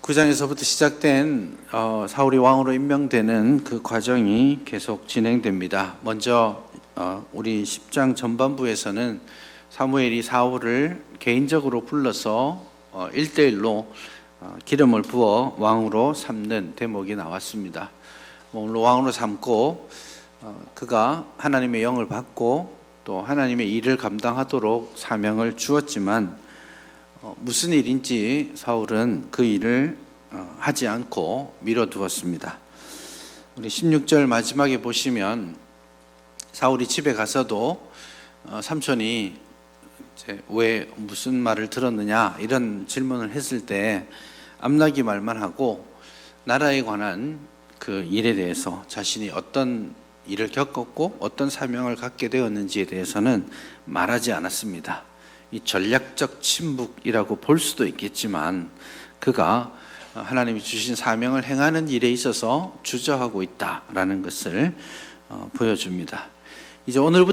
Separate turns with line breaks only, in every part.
9장에서부터 시작된 사울이 왕으로 임명되는 그 과정이 계속 진행됩니다. 먼저 우리 10장 전반부에서는 사무엘이 사울을 개인적으로 불러서 1대1로 기름을 부어 왕으로 삼는 대목이 나왔습니다. 오늘 왕으로 삼고 그가 하나님의 영을 받고 또 하나님의 일을 감당하도록 사명을 주었지만 무슨 일인지 사울은 그 일을 하지 않고 미뤄두었습니다. 우리 16절 마지막에 보시면 사울이 집에 가서도 삼촌이 왜 무슨 말을 들었느냐 이런 질문을 했을 때 암나기 말만 하고 나라에 관한 그 일에 대해서 자신이 어떤 일을 겪었고 어떤 사명을 갖게 되었는지에 대해서는 말하지 않았습니다. 이 전략적 침묵이라고 볼 수도 있겠지만 그가 하나님이 주신 사명을 행하는 일에 있어서 주저하고 있다라는 것을 보여줍니다. 이제 오늘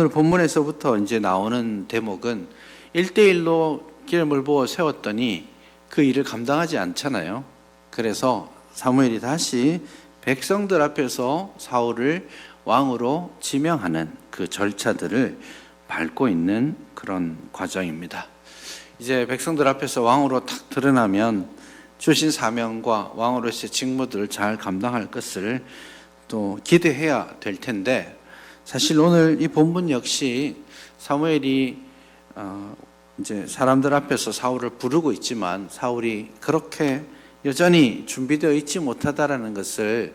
본문에서부터 이제 나오는 대목은 1대1로 기름을 부어 세웠더니 그 일을 감당하지 않잖아요. 그래서 사무엘이 다시 백성들 앞에서 사울을 왕으로 지명하는 그 절차들을 밟고 있는 그런 과정입니다. 이제 백성들 앞에서 왕으로 탁 드러나면 주신 사명과 왕으로서의 직무들을 잘 감당할 것을 또 기대해야 될 텐데, 사실 오늘 이 본문 역시 사무엘이 이제 사람들 앞에서 사울을 부르고 있지만 사울이 그렇게 여전히 준비되어 있지 못하다라는 것을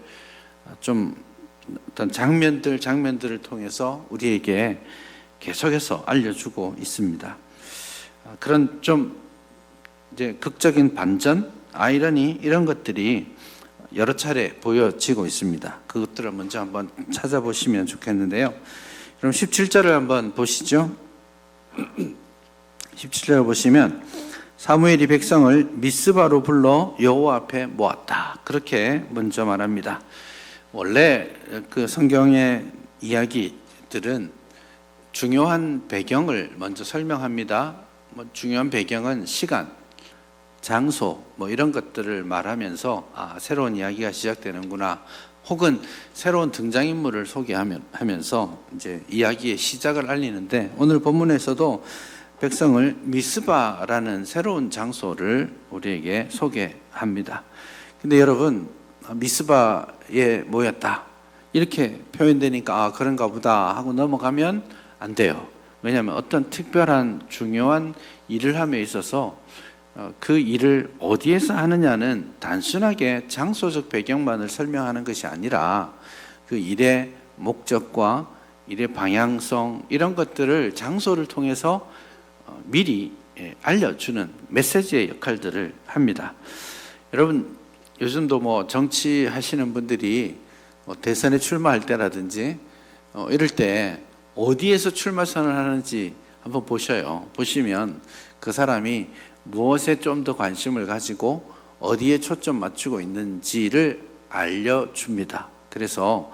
좀 어떤 장면들을 통해서 우리에게 계속해서 알려주고 있습니다. 그런 좀 이제 극적인 반전, 아이러니 이런 것들이 여러 차례 보여지고 있습니다. 그것들을 먼저 한번 찾아보시면 좋겠는데요. 그럼 17절을 한번 보시죠. 17절을 보시면 사무엘이 백성을 미스바로 불러 여호와 앞에 모았다. 그렇게 먼저 말합니다. 원래 그 성경의 이야기들은 중요한 배경을 먼저 설명합니다. 중요한 배경은 시간, 장소 이런 것들을 말하면서 새로운 이야기가 시작되는구나, 혹은 새로운 등장인물을 소개하면서 이제 이야기의 시작을 알리는데, 오늘 본문에서도 백성을 미스바라는 새로운 장소를 우리에게 소개합니다. 근데 여러분, 미스바에 모였다 이렇게 표현되니까 그런가 보다 하고 넘어가면 안 돼요. 왜냐하면 어떤 특별한 중요한 일을 함에 있어서 그 일을 어디에서 하느냐는 단순하게 장소적 배경만을 설명하는 것이 아니라 그 일의 목적과 일의 방향성 이런 것들을 장소를 통해서 미리 알려주는 메시지의 역할들을 합니다. 여러분, 요즘도 정치하시는 분들이 대선에 출마할 때라든지 이럴 때 어디에서 출마 선언을 하는지 한번 보시면 그 사람이 무엇에 좀 더 관심을 가지고 어디에 초점 맞추고 있는지를 알려줍니다. 그래서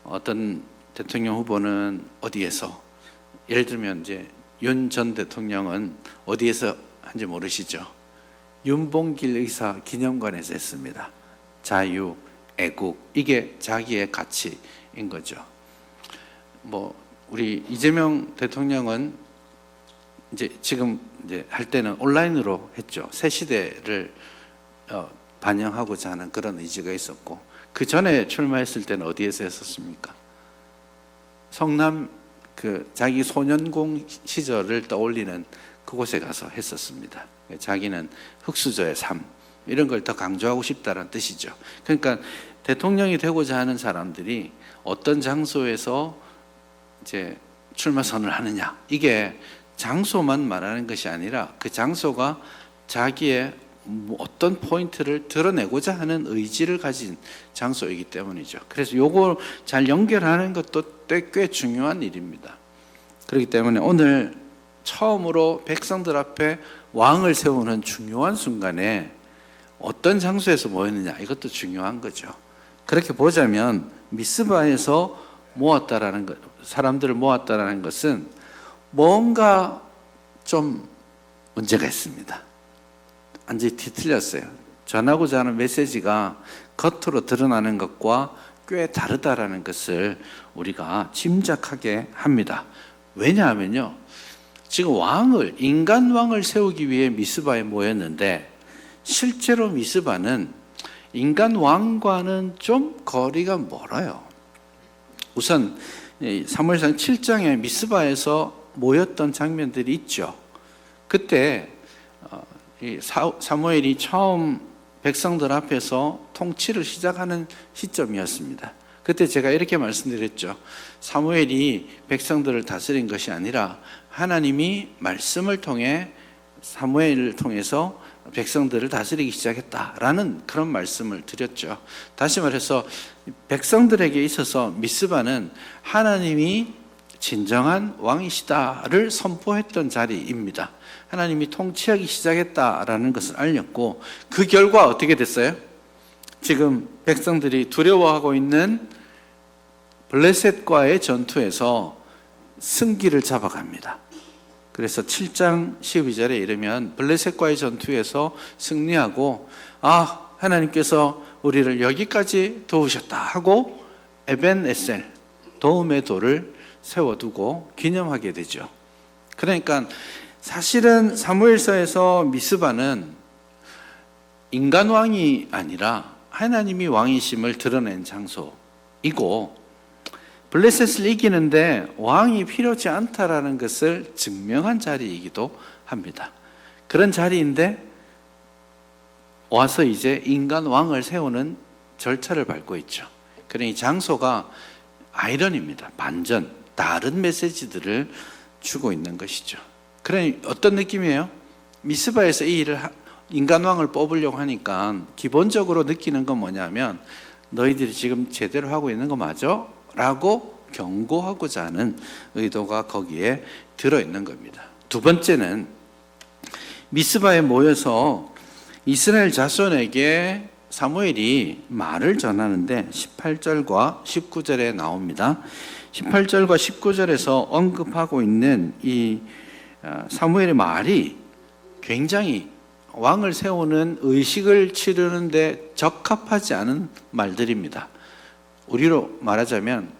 어떤 대통령 후보는 어디에서, 예를 들면 이제 윤 전 대통령은 어디에서 한지 모르시죠? 윤봉길 의사 기념관에서 했습니다. 자유, 애국, 이게 자기의 가치인 거죠. 우리 이재명 대통령은 지금 할 때는 온라인으로 했죠. 새 시대를 반영하고자 하는 그런 의지가 있었고, 그 전에 출마했을 때는 어디에서 했었습니까? 성남 자기 소년공 시절을 떠올리는 그곳에 가서 했었습니다. 자기는 흑수저의 삶 이런 걸 더 강조하고 싶다는 뜻이죠. 그러니까 대통령이 되고자 하는 사람들이 어떤 장소에서 이제 출마 선언을 하느냐, 이게 장소만 말하는 것이 아니라 그 장소가 자기의 어떤 포인트를 드러내고자 하는 의지를 가진 장소이기 때문이죠. 그래서 요걸 잘 연결하는 것도 꽤 중요한 일입니다. 그렇기 때문에 오늘 처음으로 백성들 앞에 왕을 세우는 중요한 순간에 어떤 장소에서 모였느냐, 이것도 중요한 거죠. 그렇게 보자면 미스바에서 사람들을 모았다라는 것은 뭔가 좀 문제가 있습니다. 완전히 뒤틀렸어요. 전하고자 하는 메시지가 겉으로 드러나는 것과 꽤 다르다라는 것을 우리가 짐작하게 합니다. 왜냐하면요, 지금 인간 왕을 세우기 위해 미스바에 모였는데, 실제로 미스바는 인간 왕과는 좀 거리가 멀어요. 우선 사무엘상 7장에 미스바에서 모였던 장면들이 있죠. 그때 사무엘이 처음 백성들 앞에서 통치를 시작하는 시점이었습니다. 그때 제가 이렇게 말씀드렸죠. 사무엘이 백성들을 다스린 것이 아니라 하나님이 말씀을 통해 사무엘을 통해서 백성들을 다스리기 시작했다라는 그런 말씀을 드렸죠. 다시 말해서 백성들에게 있어서 미스바는 하나님이 진정한 왕이시다를 선포했던 자리입니다. 하나님이 통치하기 시작했다라는 것을 알렸고, 그 결과 어떻게 됐어요? 지금 백성들이 두려워하고 있는 블레셋과의 전투에서 승기를 잡아갑니다. 그래서 7장 12절에 이르면 블레셋과의 전투에서 승리하고, 하나님께서 우리를 여기까지 도우셨다 하고 에벤에셀, 도움의 돌을 세워두고 기념하게 되죠. 그러니까 사실은 사무엘서에서 미스바는 인간 왕이 아니라 하나님이 왕이심을 드러낸 장소이고, 블레셋을 이기는데 왕이 필요치 않다라는 것을 증명한 자리이기도 합니다. 그런 자리인데 와서 이제 인간 왕을 세우는 절차를 밟고 있죠. 그러니 장소가 아이러니입니다. 반전, 다른 메시지들을 주고 있는 것이죠. 그러니 어떤 느낌이에요? 미스바에서 이 일을 인간 왕을 뽑으려고 하니까 기본적으로 느끼는 건 뭐냐면, 너희들이 지금 제대로 하고 있는 거 맞아? 라고 경고하고자 하는 의도가 거기에 들어있는 겁니다. 두 번째는 미스바에 모여서 이스라엘 자손에게 사무엘이 말을 전하는데 18절과 19절에 나옵니다. 18절과 19절에서 언급하고 있는 이 사무엘의 말이 굉장히 왕을 세우는 의식을 치르는데 적합하지 않은 말들입니다. 우리로 말하자면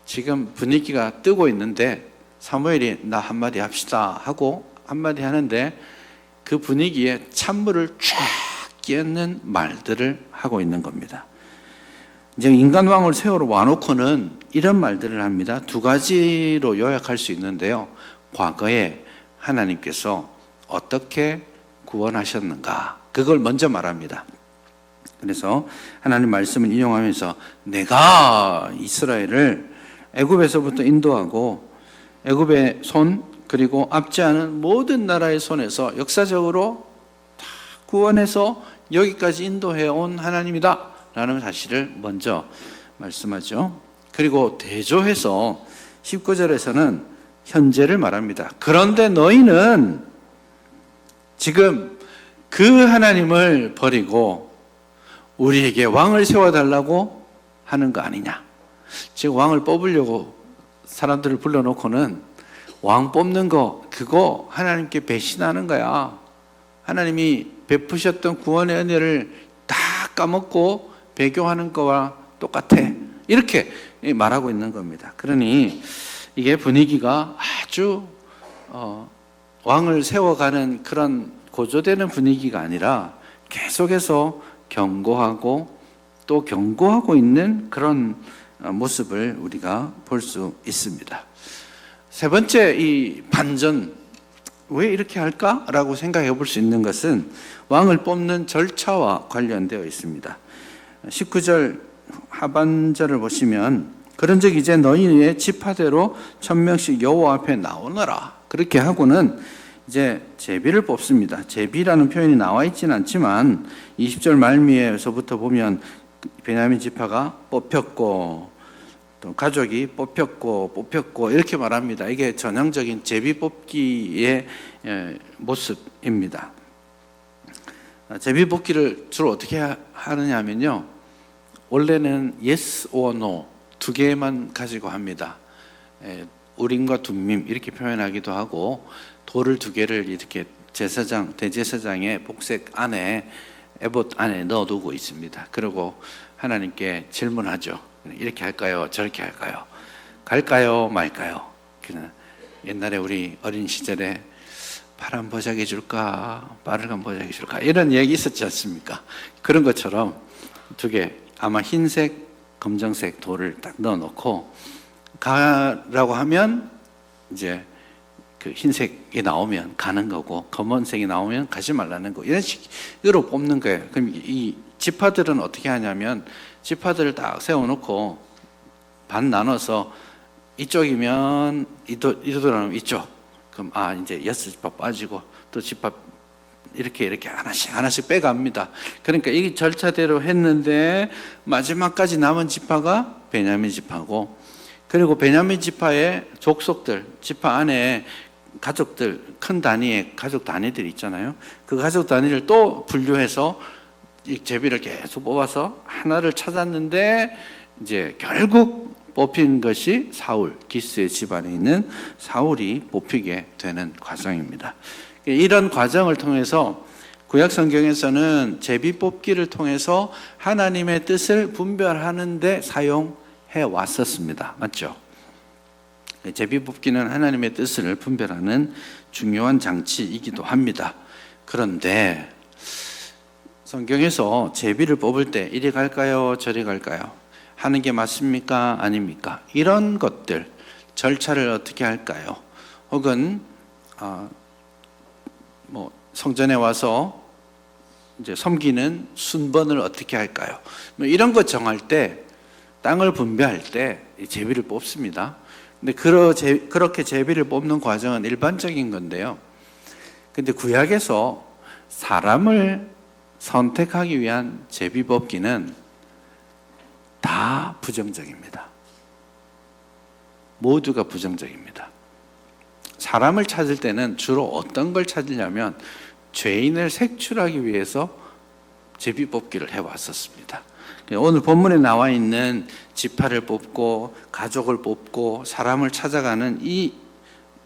지금 분위기가 뜨고 있는데 사무엘이 나 한마디 합시다 하고 한마디 하는데 그 분위기에 찬물을 쫙 끼얹는 말들을 하고 있는 겁니다. 이제 인간왕을 세우러 와놓고는 이런 말들을 합니다. 두 가지로 요약할 수 있는데요. 과거에 하나님께서 어떻게 구원하셨는가, 그걸 먼저 말합니다. 그래서 하나님 말씀을 인용하면서 내가 이스라엘을 애굽에서부터 인도하고 애굽의 손 그리고 앞지 않은 모든 나라의 손에서 역사적으로 다 구원해서 여기까지 인도해온 하나님이다 라는 사실을 먼저 말씀하죠. 그리고 대조해서 19절에서는 현재를 말합니다. 그런데 너희는 지금 그 하나님을 버리고 우리에게 왕을 세워달라고 하는 거 아니냐. 지금 왕을 뽑으려고 사람들을 불러놓고는 왕 뽑는 거, 그거 하나님께 배신하는 거야. 하나님이 베푸셨던 구원의 은혜를 다 까먹고 배교하는 거와 똑같아. 이렇게 말하고 있는 겁니다. 그러니 이게 분위기가 아주 왕을 세워가는 그런 고조되는 분위기가 아니라 계속해서 경고하고 또 경고하고 있는 그런 모습을 우리가 볼 수 있습니다. 세 번째, 이 반전, 왜 이렇게 할까라고 생각해 볼 수 있는 것은 왕을 뽑는 절차와 관련되어 있습니다. 19절 하반절을 보시면 그런즉 이제 너희의 지파대로 1000명씩 여호와 앞에 나오너라, 그렇게 하고는 이제 제비를 뽑습니다. 제비라는 표현이 나와 있지는 않지만 20절 말미에서부터 보면 베냐민 지파가 뽑혔고 또 가족이 뽑혔고 이렇게 말합니다. 이게 전형적인 제비 뽑기의 모습입니다. 제비 뽑기를 주로 어떻게 하느냐 하면요, 원래는 yes or no 두 개만 가지고 합니다. 우림과 둠밈 이렇게 표현하기도 하고 돌을 두 개를 이렇게 제사장, 대제사장의 복색 안에 에봇 안에 넣어두고 있습니다. 그리고 하나님께 질문하죠. 이렇게 할까요? 저렇게 할까요? 갈까요? 말까요? 옛날에 우리 어린 시절에 파란 보자기 줄까? 빨간 보자기 줄까? 이런 얘기 있었지 않습니까? 그런 것처럼 두 개, 아마 흰색, 검정색 돌을 딱 넣어놓고 가라고 하면 이제 그 흰색이 나오면 가는 거고 검은색이 나오면 가지 말라는 거, 이런 식으로 뽑는 거예요. 그럼 이 지파들은 어떻게 하냐면 지파들을 딱 세워놓고 반 나눠서 이쪽이면 이도라면 이쪽, 그럼 이제 6지파 빠지고 또 지파 이렇게 하나씩 빼갑니다. 그러니까 이 절차대로 했는데 마지막까지 남은 지파가 베냐민 지파고, 그리고 베냐민 지파의 족속들, 지파 안에 가족들, 큰 단위의 가족 단위들이 있잖아요. 그 가족 단위를 또 분류해서 이 제비를 계속 뽑아서 하나를 찾았는데 이제 결국 뽑힌 것이 사울, 기스의 집안에 있는 사울이 뽑히게 되는 과정입니다. 이런 과정을 통해서 구약 성경에서는 제비 뽑기를 통해서 하나님의 뜻을 분별하는 데 사용해 왔었습니다. 맞죠? 제비 뽑기는 하나님의 뜻을 분별하는 중요한 장치이기도 합니다. 그런데 성경에서 제비를 뽑을 때 이리 갈까요? 저리 갈까요? 하는 게 맞습니까? 아닙니까? 이런 것들, 절차를 어떻게 할까요? 혹은 성전에 와서 이제 섬기는 순번을 어떻게 할까요? 이런 것 정할 때, 땅을 분배할 때 제비를 뽑습니다. 근데 그렇게 제비를 뽑는 과정은 일반적인 건데요. 근데 구약에서 사람을 선택하기 위한 제비 뽑기는 다 부정적입니다. 모두가 부정적입니다. 사람을 찾을 때는 주로 어떤 걸 찾으냐면 죄인을 색출하기 위해서 제비 뽑기를 해왔었습니다. 오늘 본문에 나와 있는 지파를 뽑고 가족을 뽑고 사람을 찾아가는 이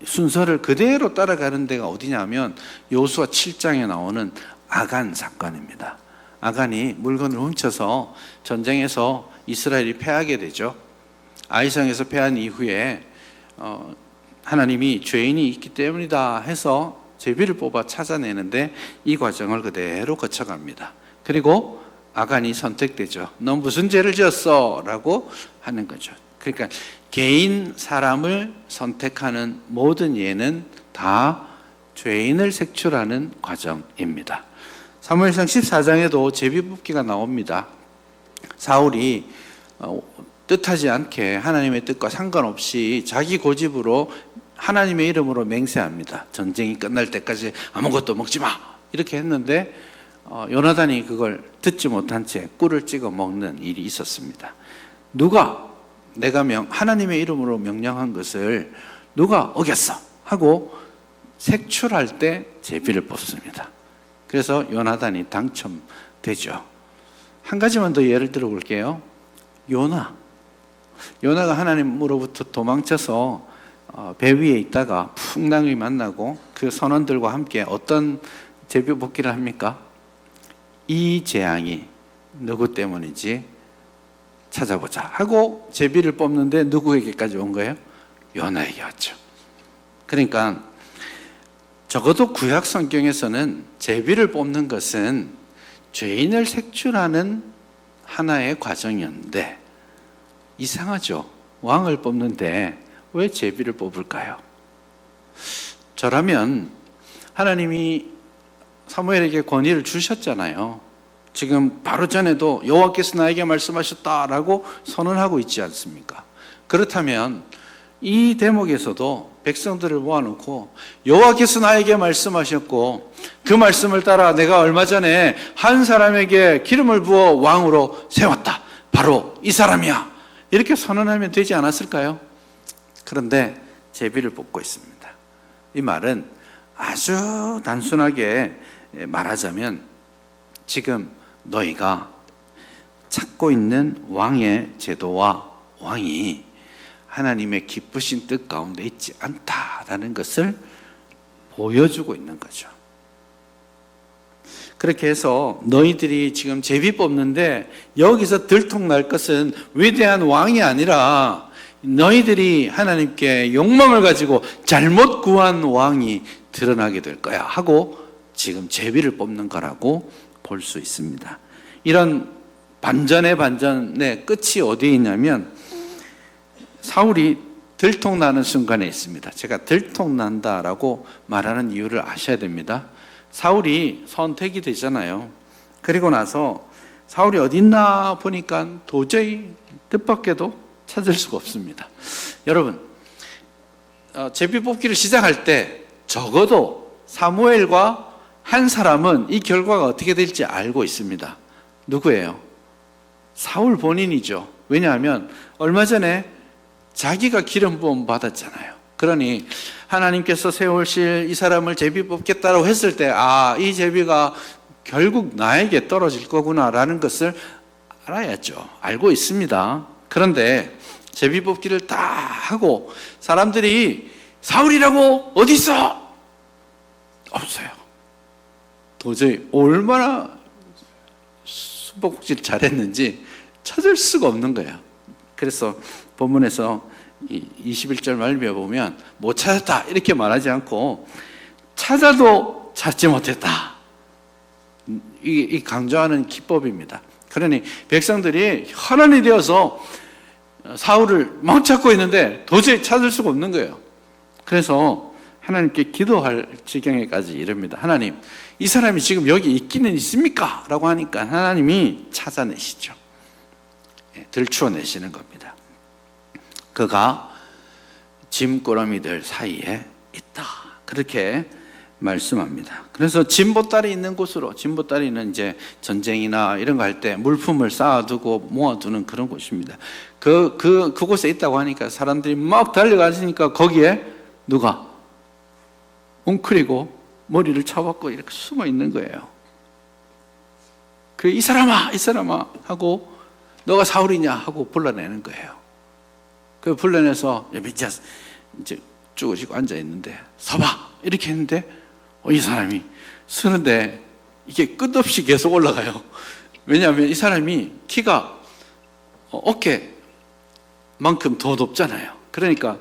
순서를 그대로 따라가는 데가 어디냐면 여호수아 7장에 나오는 아간 사건입니다. 아간이 물건을 훔쳐서 전쟁에서 이스라엘이 패하게 되죠. 아이성에서 패한 이후에 하나님이 죄인이 있기 때문이다 해서 제비를 뽑아 찾아내는데 이 과정을 그대로 거쳐갑니다. 그리고 아간이 선택되죠. 너 무슨 죄를 지었어? 라고 하는 거죠. 그러니까 개인 사람을 선택하는 모든 예는 다 죄인을 색출하는 과정입니다. 사무엘상 14장에도 제비 뽑기가 나옵니다. 사울이 뜻하지 않게 하나님의 뜻과 상관없이 자기 고집으로 하나님의 이름으로 맹세합니다. 전쟁이 끝날 때까지 아무것도 먹지 마! 이렇게 했는데 요나단이 그걸 듣지 못한 채 꿀을 찍어 먹는 일이 있었습니다. 누가 내가 하나님의 이름으로 명령한 것을 누가 어겼어? 하고 색출할 때 제비를 뽑습니다. 그래서 요나단이 당첨되죠. 한 가지만 더 예를 들어 볼게요. 요나가 하나님으로부터 도망쳐서 배 위에 있다가 풍랑이 만나고 그 선원들과 함께 어떤 제비 뽑기를 합니까? 이 재앙이 누구 때문인지 찾아보자 하고 제비를 뽑는데 누구에게까지 온 거예요? 요나에게 왔죠. 그러니까 적어도 구약 성경에서는 제비를 뽑는 것은 죄인을 색출하는 하나의 과정이었는데 이상하죠. 왕을 뽑는데 왜 제비를 뽑을까요? 저라면 하나님이 사무엘에게 권위를 주셨잖아요. 지금 바로 전에도 여호와께서 나에게 말씀하셨다라고 선언하고 있지 않습니까? 그렇다면 이 대목에서도 백성들을 모아놓고 여호와께서 나에게 말씀하셨고 그 말씀을 따라 내가 얼마 전에 한 사람에게 기름을 부어 왕으로 세웠다. 바로 이 사람이야. 이렇게 선언하면 되지 않았을까요? 그런데 제비를 뽑고 있습니다. 이 말은 아주 단순하게 말하자면 지금 너희가 찾고 있는 왕의 제도와 왕이 하나님의 기쁘신 뜻 가운데 있지 않다라는 것을 보여주고 있는 거죠. 그렇게 해서 너희들이 지금 제비 뽑는데 여기서 들통날 것은 위대한 왕이 아니라 너희들이 하나님께 욕망을 가지고 잘못 구한 왕이 드러나게 될 거야 하고 지금 제비를 뽑는 거라고 볼 수 있습니다. 이런 반전의 반전의 끝이 어디에 있냐면 사울이 들통나는 순간에 있습니다. 제가 들통난다라고 말하는 이유를 아셔야 됩니다. 사울이 선택이 되잖아요. 그리고 나서 사울이 어디 있나 보니까 도저히 뜻밖에도 찾을 수가 없습니다. 여러분, 제비 뽑기를 시작할 때 적어도 사무엘과 한 사람은 이 결과가 어떻게 될지 알고 있습니다. 누구예요? 사울 본인이죠. 왜냐하면 얼마 전에 자기가 기름 부음 받았잖아요. 그러니 하나님께서 세우실 이 사람을 제비 뽑겠다고 했을 때 이 제비가 결국 나에게 떨어질 거구나라는 것을 알아야죠. 알고 있습니다. 그런데 제비 뽑기를 다 하고 사람들이 사울이라고 어디 있어? 없어요. 도저히 얼마나 숨바꼭질 잘했는지 찾을 수가 없는 거예요. 그래서 본문에서 21절 말미에 보면 못 찾았다 이렇게 말하지 않고 찾아도 찾지 못했다. 이 강조하는 기법입니다. 그러니 백성들이 혈안이 되어서 사울을 막 찾고 있는데 도저히 찾을 수가 없는 거예요. 그래서 하나님께 기도할 지경에까지 이릅니다. 하나님, 이 사람이 지금 여기 있기는 있습니까? 라고 하니까 하나님이 찾아내시죠. 들추어내시는 겁니다. 그가 짐꾸러미들 사이에 있다. 그렇게 말씀합니다. 그래서 짐보따리 있는 곳으로, 짐보따리는 이제 전쟁이나 이런 거 할 때 물품을 쌓아두고 모아두는 그런 곳입니다. 그곳에 있다고 하니까 사람들이 막 달려가시니까 거기에 누가 웅크리고 머리를 차박고 이렇게 숨어 있는 거예요. 이 사람아 하고 너가 사울이냐 하고 불러내는 거예요. 그 불러내서 이제 쭈그리고 앉아 있는데 서봐 이렇게 했는데 이 사람이 서는데 이게 끝없이 계속 올라가요. 왜냐하면 이 사람이 키가 어깨만큼 더 높잖아요. 그러니까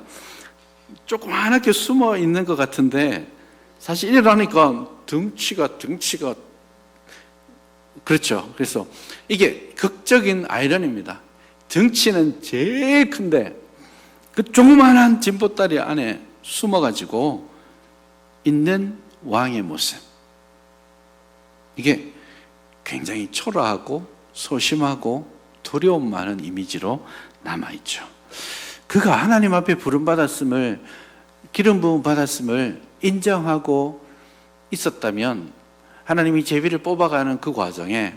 조그맣게 숨어 있는 것 같은데 사실 일어나니까 등치가 그렇죠. 그래서 이게 극적인 아이러니입니다. 등치는 제일 큰데 그 조그만한 짐보따리 안에 숨어가지고 있는 왕의 모습, 이게 굉장히 초라하고 소심하고 두려움 많은 이미지로 남아있죠. 그가 하나님 앞에 부름받았음을, 기름 부음 받았음을 인정하고 있었다면 하나님이 제비를 뽑아가는 그 과정에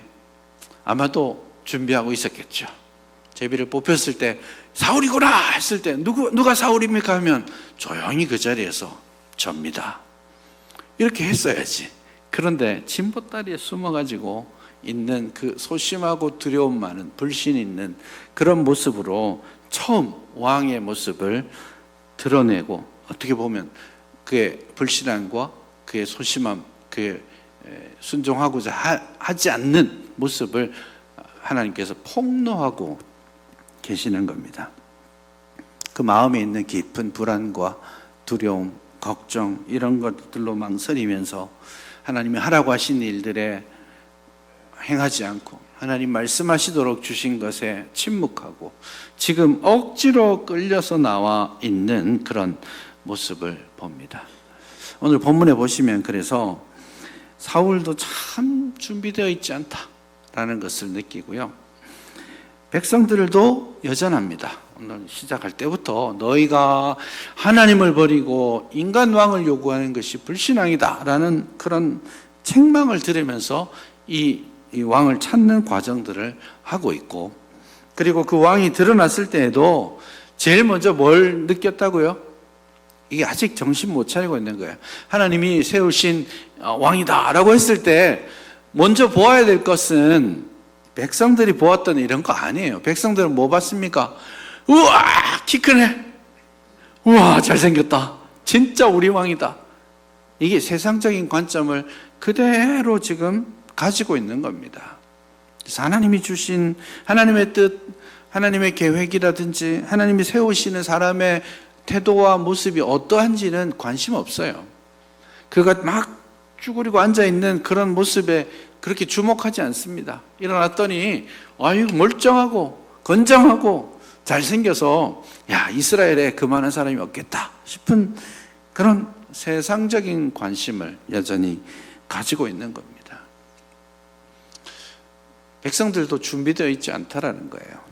아마도 준비하고 있었겠죠. 제비를 뽑혔을 때 사울이구나 했을 때 누가 사울입니까 하면 조용히 그 자리에서 접니다. 이렇게 했어야지. 그런데 짐보따리에 숨어가지고 있는 그 소심하고 두려움 많은 불신 있는 그런 모습으로 처음 왕의 모습을 드러내고, 어떻게 보면 그의 불신함과 그의 소심함, 그의 순종하고자 하지 않는 모습을 하나님께서 폭로하고 계시는 겁니다. 그 마음에 있는 깊은 불안과 두려움, 걱정 이런 것들로 망설이면서 하나님이 하라고 하신 일들에 행하지 않고 하나님 말씀하시도록 주신 것에 침묵하고 지금 억지로 끌려서 나와 있는 그런 모습을 봅니다. 오늘 본문에 보시면 그래서 사울도 참 준비되어 있지 않다라는 것을 느끼고요. 백성들도 여전합니다. 오늘 시작할 때부터 너희가 하나님을 버리고 인간 왕을 요구하는 것이 불신앙이다라는 그런 책망을 들으면서 이 왕을 찾는 과정들을 하고 있고, 그리고 그 왕이 드러났을 때에도 제일 먼저 뭘 느꼈다고요? 이게 아직 정신 못 차리고 있는 거예요. 하나님이 세우신 왕이다라고 했을 때 먼저 보아야 될 것은 백성들이 보았던 이런 거 아니에요. 백성들은 뭐 봤습니까? 우와, 키 크네. 우와, 잘생겼다. 진짜 우리 왕이다. 이게 세상적인 관점을 그대로 지금 가지고 있는 겁니다. 그래서 하나님이 주신 하나님의 뜻, 하나님의 계획이라든지 하나님이 세우시는 사람의 태도와 모습이 어떠한지는 관심 없어요. 그가 막 쭈그리고 앉아있는 그런 모습에 그렇게 주목하지 않습니다. 일어났더니 아유 멀쩡하고 건장하고 잘생겨서 야 이스라엘에 그만한 사람이 없겠다 싶은 그런 세상적인 관심을 여전히 가지고 있는 겁니다. 백성들도 준비되어 있지 않다라는 거예요.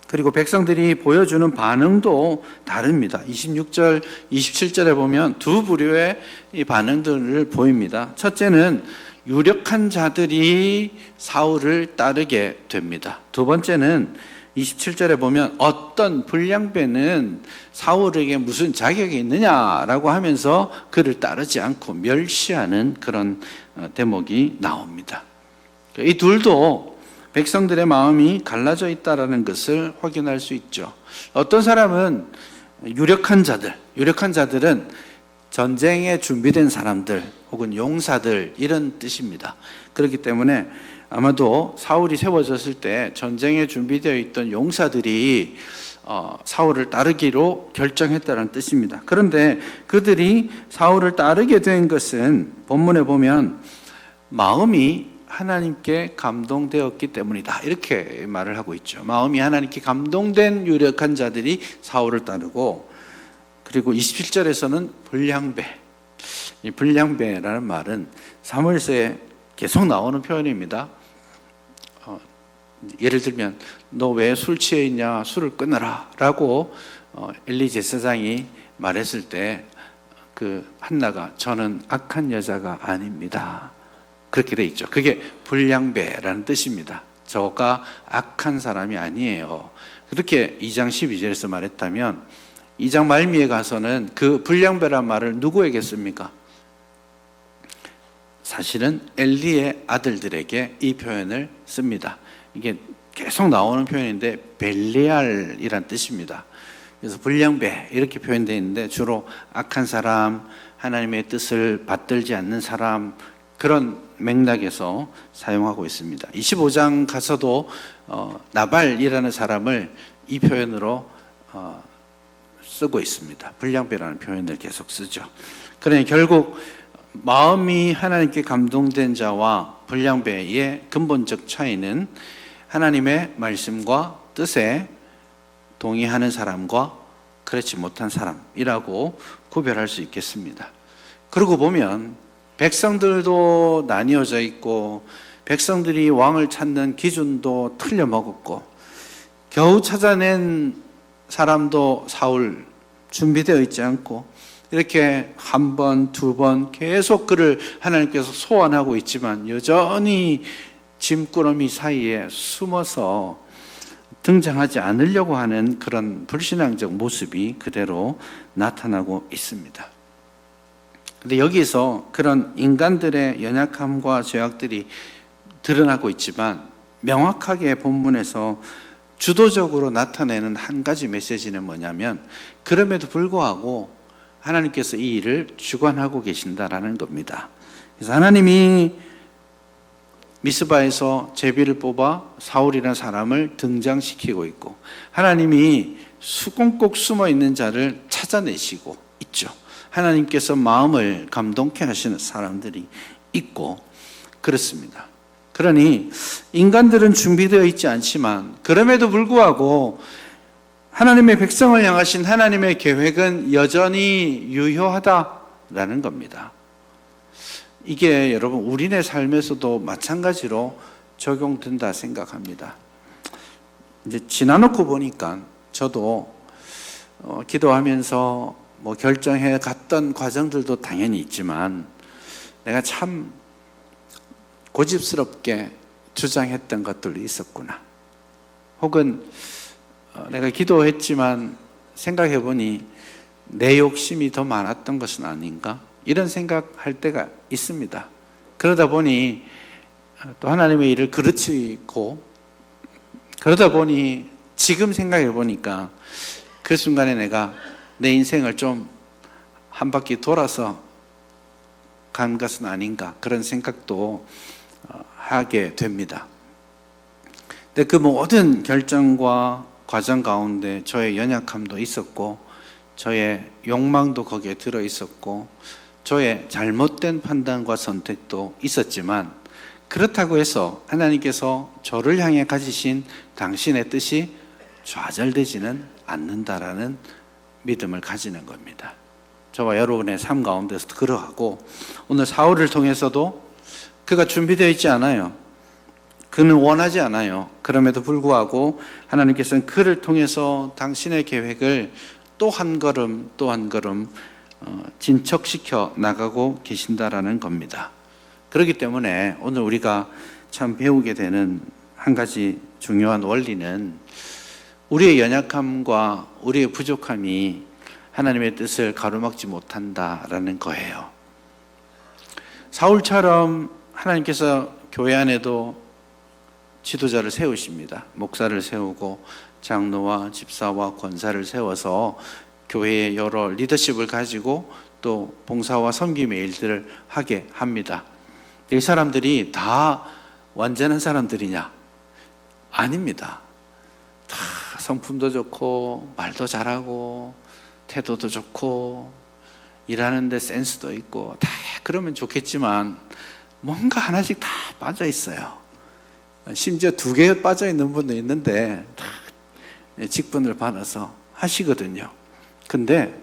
그리고 백성들이 보여주는 반응도 다릅니다. 26절, 27절에 보면 두 부류의 이 반응들을 보입니다. 첫째는 유력한 자들이 사울을 따르게 됩니다. 두 번째는 27절에 보면 어떤 불량배는 사울에게 무슨 자격이 있느냐라고 하면서 그를 따르지 않고 멸시하는 그런 대목이 나옵니다. 이 둘도 백성들의 마음이 갈라져 있다는 것을 확인할 수 있죠. 어떤 사람은 유력한 자들은 전쟁에 준비된 사람들 혹은 용사들 이런 뜻입니다. 그렇기 때문에 아마도 사울이 세워졌을 때 전쟁에 준비되어 있던 용사들이 사울을 따르기로 결정했다는 뜻입니다. 그런데 그들이 사울을 따르게 된 것은 본문에 보면 마음이 하나님께 감동되었기 때문이다 이렇게 말을 하고 있죠. 마음이 하나님께 감동된 유력한 자들이 사울을 따르고, 그리고 27절에서는 불량배, 이 불량배라는 말은 사무엘서에 계속 나오는 표현입니다. 예를 들면 너 왜 술 취해 있냐, 술을 끊어라 라고 엘리 제사장이 말했을 때 그 한나가 저는 악한 여자가 아닙니다 그렇게 돼 있죠. 그게 불량배라는 뜻입니다. 저가 악한 사람이 아니에요. 그렇게 2장 12절에서 말했다면 2장 말미에 가서는 그 불량배란 말을 누구에게 씁니까? 사실은 엘리의 아들들에게 이 표현을 씁니다. 이게 계속 나오는 표현인데 벨리알이란 뜻입니다. 그래서 불량배 이렇게 표현되어 있는데 주로 악한 사람, 하나님의 뜻을 받들지 않는 사람, 그런 맥락에서 사용하고 있습니다. 25장 가서도 나발이라는 사람을 이 표현으로 쓰고 있습니다. 불량배라는 표현을 계속 쓰죠. 그러니 결국 마음이 하나님께 감동된 자와 불량배의 근본적 차이는 하나님의 말씀과 뜻에 동의하는 사람과 그렇지 못한 사람이라고 구별할 수 있겠습니다. 그러고 보면 백성들도 나뉘어져 있고 백성들이 왕을 찾는 기준도 틀려 먹었고 겨우 찾아낸 사람도 사울 준비되어 있지 않고 이렇게 한 번, 두 번 계속 그를 하나님께서 소환하고 있지만 여전히 짐꾸러미 사이에 숨어서 등장하지 않으려고 하는 그런 불신앙적 모습이 그대로 나타나고 있습니다. 근데 여기서 그런 인간들의 연약함과 죄악들이 드러나고 있지만 명확하게 본문에서 주도적으로 나타내는 한 가지 메시지는 뭐냐면 그럼에도 불구하고 하나님께서 이 일을 주관하고 계신다라는 겁니다. 그래서 하나님이 미스바에서 제비를 뽑아 사울이라는 사람을 등장시키고 있고 하나님이 꼭 숨어 있는 자를 찾아내시고 있죠. 하나님께서 마음을 감동케 하시는 사람들이 있고 그렇습니다. 그러니 인간들은 준비되어 있지 않지만 그럼에도 불구하고 하나님의 백성을 향하신 하나님의 계획은 여전히 유효하다라는 겁니다. 이게 여러분 우리네 삶에서도 마찬가지로 적용된다 생각합니다. 이제 지나놓고 보니까 저도 기도하면서 결정해 갔던 과정들도 당연히 있지만 내가 참 고집스럽게 주장했던 것들도 있었구나. 혹은 내가 기도했지만 생각해 보니 내 욕심이 더 많았던 것은 아닌가? 이런 생각할 때가 있습니다. 그러다 보니 또 하나님의 일을 그르치고 그러다 보니 지금 생각해 보니까 그 순간에 내가 내 인생을 좀 한 바퀴 돌아서 간 것은 아닌가 그런 생각도 하게 됩니다. 근데 그 모든 결정과 과정 가운데 저의 연약함도 있었고, 저의 욕망도 거기에 들어 있었고, 저의 잘못된 판단과 선택도 있었지만, 그렇다고 해서 하나님께서 저를 향해 가지신 당신의 뜻이 좌절되지는 않는다라는 믿음을 가지는 겁니다. 저와 여러분의 삶 가운데서 그러하고, 오늘 사울을 통해서도 그가 준비되어 있지 않아요. 그는 원하지 않아요. 그럼에도 불구하고 하나님께서는 그를 통해서 당신의 계획을 또 한 걸음 또 한 걸음 진척시켜 나가고 계신다라는 겁니다. 그렇기 때문에 오늘 우리가 참 배우게 되는 한 가지 중요한 원리는, 우리의 연약함과 우리의 부족함이 하나님의 뜻을 가로막지 못한다라는 거예요. 사울처럼 하나님께서 교회 안에도 지도자를 세우십니다. 목사를 세우고 장로와 집사와 권사를 세워서 교회의 여러 리더십을 가지고 또 봉사와 섬김의 일들을 하게 합니다. 이 사람들이 다 완전한 사람들이냐? 아닙니다. 다 성품도 좋고 말도 잘하고 태도도 좋고 일하는데 센스도 있고 다 그러면 좋겠지만 뭔가 하나씩 다 빠져 있어요. 심지어 2개 빠져 있는 분도 있는데 다 직분을 받아서 하시거든요. 근데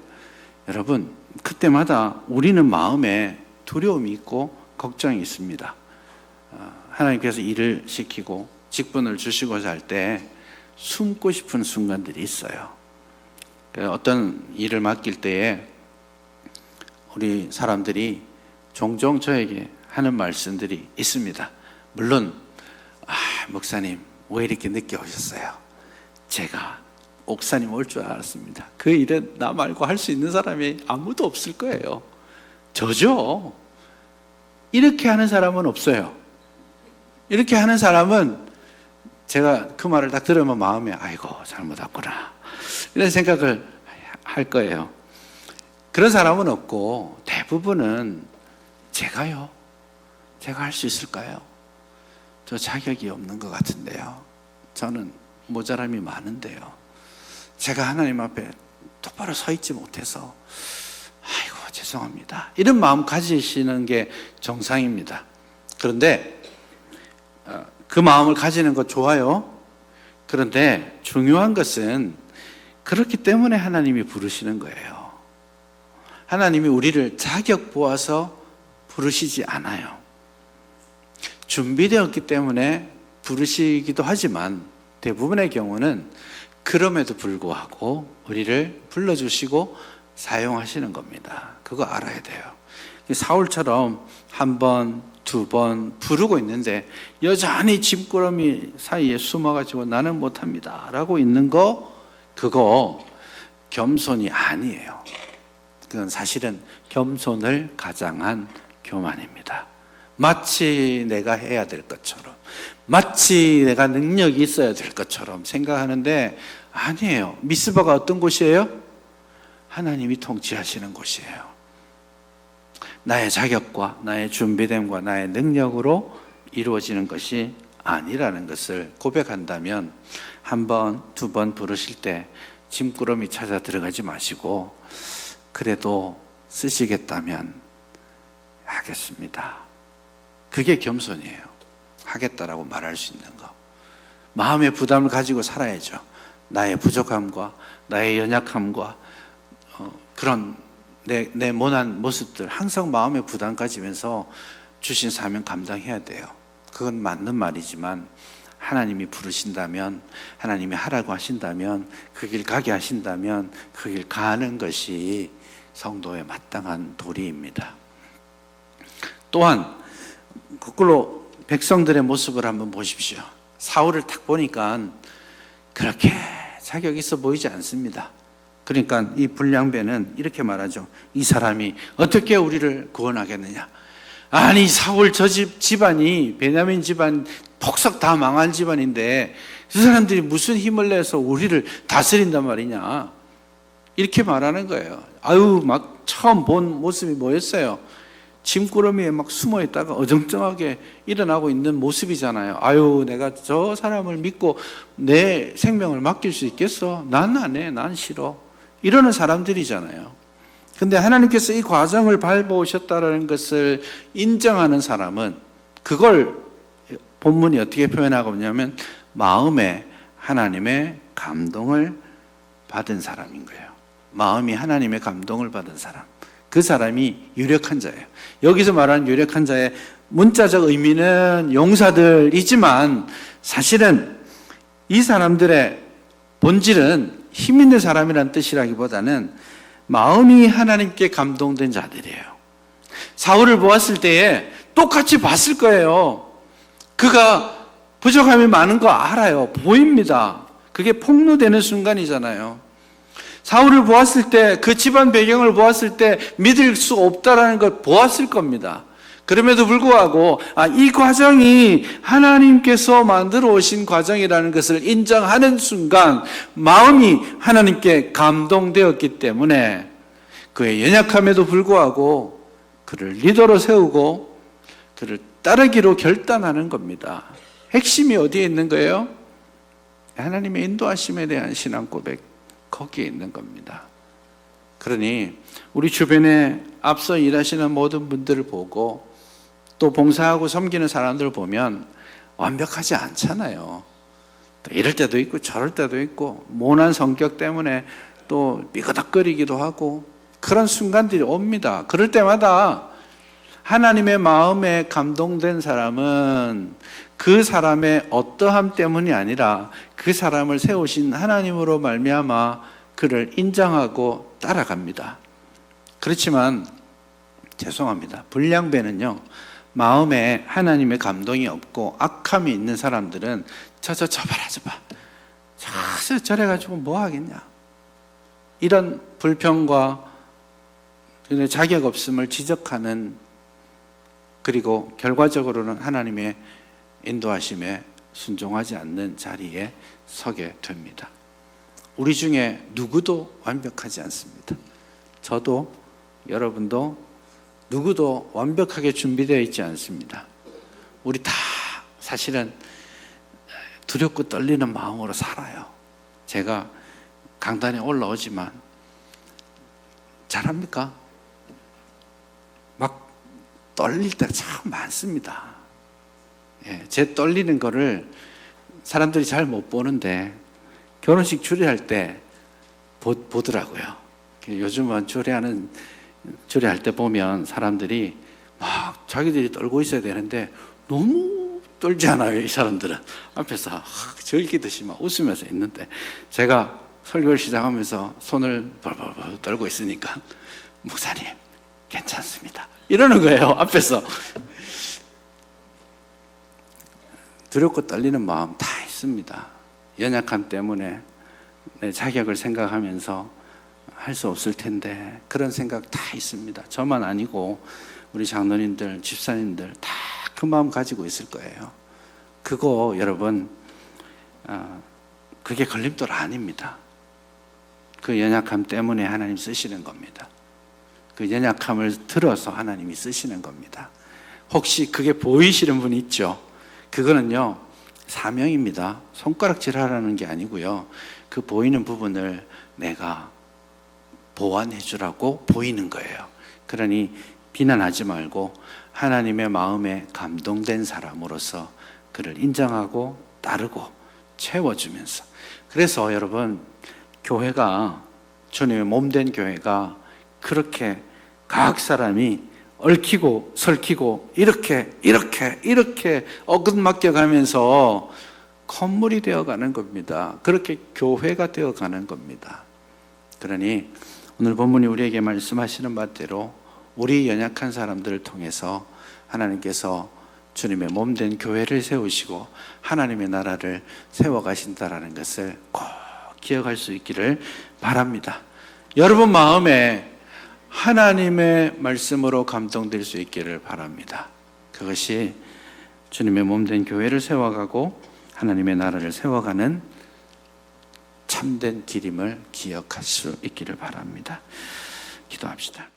여러분, 그때마다 우리는 마음에 두려움이 있고 걱정이 있습니다. 하나님께서 일을 시키고 직분을 주시고자 할 때 숨고 싶은 순간들이 있어요. 어떤 일을 맡길 때에 우리 사람들이 종종 저에게 하는 말씀들이 있습니다. 물론 목사님 왜 이렇게 늦게 오셨어요? 제가 목사님 올 줄 알았습니다. 그 일은 나 말고 할 수 있는 사람이 아무도 없을 거예요. 저죠. 이렇게 하는 사람은 없어요. 이렇게 하는 사람은 제가 그 말을 딱 들으면 마음에 아이고 잘못 왔구나 이런 생각을 할 거예요. 그런 사람은 없고 대부분은 제가 할 수 있을까요? 저 자격이 없는 것 같은데요. 저는 모자람이 많은데요. 제가 하나님 앞에 똑바로 서 있지 못해서 아이고 죄송합니다. 이런 마음 가지시는 게 정상입니다. 그런데 그 마음을 가지는 거 좋아요. 그런데 중요한 것은 그렇기 때문에 하나님이 부르시는 거예요. 하나님이 우리를 자격 보아서 부르시지 않아요. 준비되었기 때문에 부르시기도 하지만 대부분의 경우는 그럼에도 불구하고 우리를 불러주시고 사용하시는 겁니다. 그거 알아야 돼요. 사울처럼 1번, 2번 부르고 있는데 여전히 짐꾸러미 사이에 숨어가지고 나는 못합니다 라고 있는 거, 그거 겸손이 아니에요. 그건 사실은 겸손을 가장한 교만입니다. 마치 내가 해야 될 것처럼, 마치 내가 능력이 있어야 될 것처럼 생각하는데 아니에요. 미스바가 어떤 곳이에요? 하나님이 통치하시는 곳이에요. 나의 자격과 나의 준비됨과 나의 능력으로 이루어지는 것이 아니라는 것을 고백한다면 1번, 2번 부르실 때 짐꾸러미 찾아 들어가지 마시고 그래도 쓰시겠다면 하겠습니다. 그게 겸손이에요. 하겠다라고 말할 수 있는 거. 마음의 부담을 가지고 살아야죠. 나의 부족함과 나의 연약함과 그런 내 모난 모습들 항상 마음에 부담 가지면서 주신 사명 감당해야 돼요. 그건 맞는 말이지만 하나님이 부르신다면, 하나님이 하라고 하신다면, 그 길 가게 하신다면 그 길 가는 것이 성도의 마땅한 도리입니다. 또한 거꾸로 백성들의 모습을 한번 보십시오. 사울을 딱 보니까 그렇게 자격 있어 보이지 않습니다. 그러니까 이 불량배는 이렇게 말하죠. 이 사람이 어떻게 우리를 구원하겠느냐. 아니 사울 저 집안이 베냐민 집안 폭삭 다 망한 집안인데 그 사람들이 무슨 힘을 내서 우리를 다스린단 말이냐. 이렇게 말하는 거예요. 아유 막 처음 본 모습이 뭐였어요? 짐꾸러미에 막 숨어 있다가 어정쩡하게 일어나고 있는 모습이잖아요. 아유, 내가 저 사람을 믿고 내 생명을 맡길 수 있겠어? 난 안 해. 난 싫어. 이러는 사람들이잖아요. 근데 하나님께서 이 과정을 밟아오셨다는 것을 인정하는 사람은 그걸 본문이 어떻게 표현하고 있냐면 마음에 하나님의 감동을 받은 사람인 거예요. 마음이 하나님의 감동을 받은 사람. 그 사람이 유력한 자예요. 여기서 말하는 유력한 자의 문자적 의미는 용사들이지만 사실은 이 사람들의 본질은 힘 있는 사람이라는 뜻이라기보다는 마음이 하나님께 감동된 자들이에요. 사울을 보았을 때에 똑같이 봤을 거예요. 그가 부족함이 많은 거 알아요. 보입니다. 그게 폭로되는 순간이잖아요. 사울을 보았을 때, 그 집안 배경을 보았을 때 믿을 수 없다라는 걸 보았을 겁니다. 그럼에도 불구하고 이 과정이 하나님께서 만들어 오신 과정이라는 것을 인정하는 순간 마음이 하나님께 감동되었기 때문에 그의 연약함에도 불구하고 그를 리더로 세우고 그를 따르기로 결단하는 겁니다. 핵심이 어디에 있는 거예요? 하나님의 인도하심에 대한 신앙 고백, 거기에 있는 겁니다. 그러니 우리 주변에 앞서 일하시는 모든 분들을 보고 또 봉사하고 섬기는 사람들을 보면 완벽하지 않잖아요. 또 이럴 때도 있고 저럴 때도 있고 모난 성격 때문에 또 삐그덕거리기도 하고 그런 순간들이 옵니다. 그럴 때마다 하나님의 마음에 감동된 사람은 그 사람의 어떠함 때문이 아니라 그 사람을 세우신 하나님으로 말미암아 그를 인정하고 따라갑니다. 그렇지만 죄송합니다. 불량배는요, 마음에 하나님의 감동이 없고 악함이 있는 사람들은 저 봐라 저 봐. 저래가지고 뭐 하겠냐. 이런 불평과 자격 없음을 지적하는, 그리고 결과적으로는 하나님의 인도하심에 순종하지 않는 자리에 서게 됩니다. 우리 중에 누구도 완벽하지 않습니다. 저도 여러분도 누구도 완벽하게 준비되어 있지 않습니다. 우리 다 사실은 두렵고 떨리는 마음으로 살아요. 제가 강단에 올라오지만 잘합니까? 막 떨릴 때가 참 많습니다. 제 떨리는 거를 사람들이 잘 못 보는데 결혼식 주례할 때 보더라고요. 요즘은 주례할 때 보면 사람들이 막 자기들이 떨고 있어야 되는데 너무 떨지 않아요. 이 사람들은 앞에서 즐기듯이 막 웃으면서 있는데 제가 설교를 시작하면서 손을 벌벌벌 떨고 있으니까 목사님 괜찮습니다 이러는 거예요. 앞에서. 두렵고 떨리는 마음 다 있습니다. 연약함 때문에 내 자격을 생각하면서 할 수 없을 텐데 그런 생각 다 있습니다. 저만 아니고 우리 장로님들, 집사님들 다 그 마음 가지고 있을 거예요. 그거 여러분 그게 걸림돌 아닙니다. 그 연약함 때문에 하나님 쓰시는 겁니다. 그 연약함을 들어서 하나님이 쓰시는 겁니다. 혹시 그게 보이시는 분 있죠? 그거는요 사명입니다. 손가락질하라는 게 아니고요, 그 보이는 부분을 내가 보완해 주라고 보이는 거예요. 그러니 비난하지 말고 하나님의 마음에 감동된 사람으로서 그를 인정하고 따르고 채워주면서. 그래서 여러분, 교회가, 주님의 몸된 교회가 그렇게 각 사람이 얽히고 설키고 이렇게 엉금맞게 가면서 건물이 되어가는 겁니다. 그렇게 교회가 되어가는 겁니다. 그러니 오늘 본문이 우리에게 말씀하시는 바대로 우리 연약한 사람들을 통해서 하나님께서 주님의 몸된 교회를 세우시고 하나님의 나라를 세워가신다라는 것을 꼭 기억할 수 있기를 바랍니다. 여러분 마음에 하나님의 말씀으로 감동될 수 있기를 바랍니다. 그것이 주님의 몸된 교회를 세워가고 하나님의 나라를 세워가는 참된 길임을 기억할 수 있기를 바랍니다. 기도합시다.